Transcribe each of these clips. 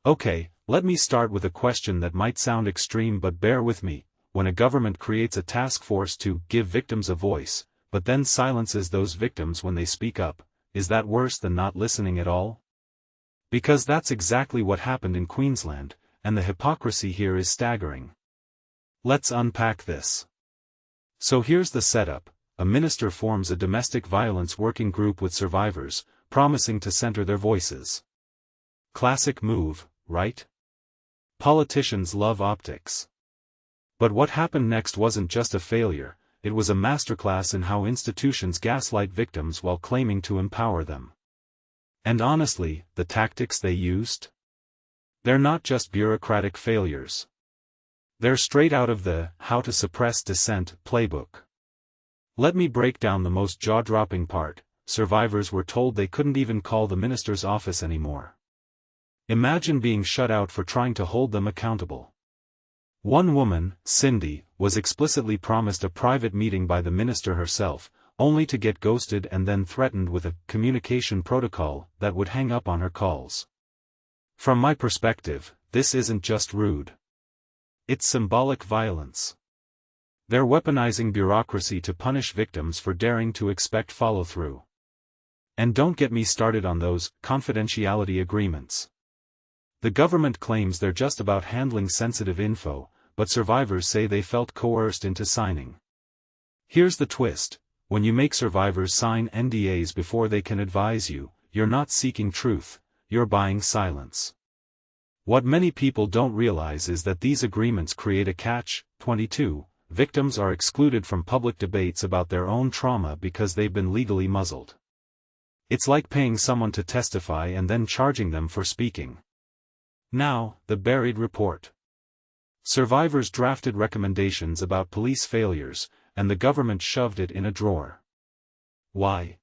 Okay, let me start with a question that might sound extreme, but bear with me. When a government creates a task force to give victims a voice, but then silences those victims when they speak up, is that worse than not listening at all? Because that's exactly what happened in Queensland, and the hypocrisy here is staggering. Let's unpack this. So here's the setup. A minister forms a domestic violence working group with survivors, promising to center their voices. Classic move, right? Politicians love optics. But what happened next wasn't just a failure, it was a masterclass in how institutions gaslight victims while claiming to empower them. And honestly, the tactics they used? They're not just bureaucratic failures. They're straight out of the How to Suppress Dissent playbook. Let me break down the most jaw-dropping part. Survivors were told they couldn't even call the minister's office anymore. Imagine being shut out for trying to hold them accountable. One woman, Cindy, was explicitly promised a private meeting by the minister herself, only to get ghosted and then threatened with a communication protocol that would hang up on her calls. From my perspective, this isn't just rude. It's symbolic violence. They're weaponizing bureaucracy to punish victims for daring to expect follow-through. And don't get me started on those confidentiality agreements. The government claims they're just about handling sensitive info, but survivors say they felt coerced into signing. Here's the twist: when you make survivors sign NDAs before they can advise you, you're not seeking truth, you're buying silence. What many people don't realize is that these agreements create a catch-22. Victims are excluded from public debates about their own trauma because they've been legally muzzled. It's like paying someone to testify and then charging them for speaking. Now, the buried report. Survivors drafted recommendations about police failures, and the government shoved it in a drawer. Why?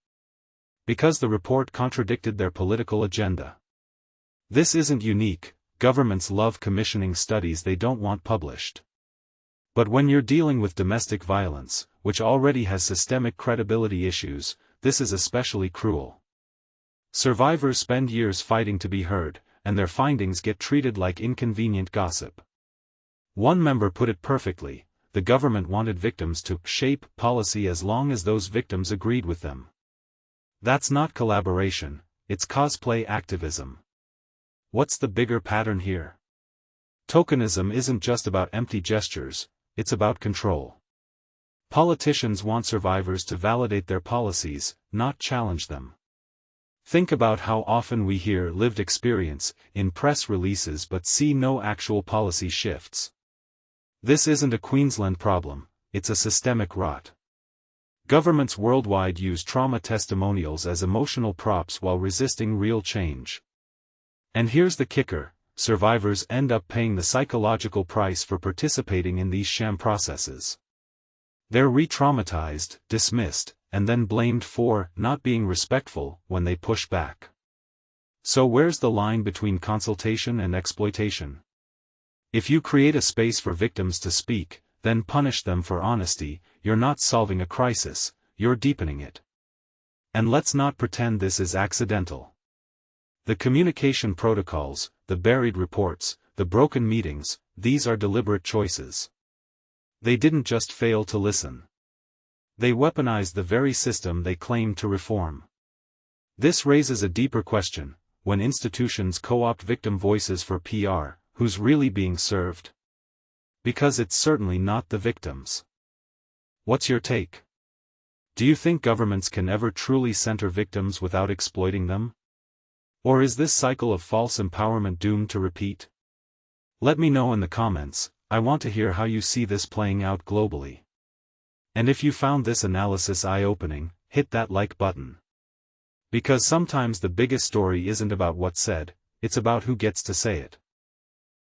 Because the report contradicted their political agenda. This isn't unique. Governments love commissioning studies they don't want published. But when you're dealing with domestic violence, which already has systemic credibility issues, this is especially cruel. Survivors spend years fighting to be heard, and their findings get treated like inconvenient gossip. One member put it perfectly: the government wanted victims to shape policy as long as those victims agreed with them. That's not collaboration, it's cosplay activism. What's the bigger pattern here? Tokenism isn't just about empty gestures, it's about control. Politicians want survivors to validate their policies, not challenge them. Think about how often we hear lived experience in press releases but see no actual policy shifts. This isn't a Queensland problem, it's a systemic rot. Governments worldwide use trauma testimonials as emotional props while resisting real change. And here's the kicker: survivors end up paying the psychological price for participating in these sham processes. They're re-traumatized, dismissed, and then blamed for not being respectful when they push back. So where's the line between consultation and exploitation? If you create a space for victims to speak, then punish them for honesty, you're not solving a crisis, you're deepening it. And let's not pretend this is accidental. The communication protocols, the buried reports, the broken meetings, these are deliberate choices. They didn't just fail to listen. They weaponized the very system they claimed to reform. This raises a deeper question: when institutions co-opt victim voices for PR, who's really being served? Because it's certainly not the victims. What's your take? Do you think governments can ever truly center victims without exploiting them? Or is this cycle of false empowerment doomed to repeat? Let me know in the comments. I want to hear how you see this playing out globally. And if you found this analysis eye-opening, hit that like button. Because sometimes the biggest story isn't about what's said, it's about who gets to say it.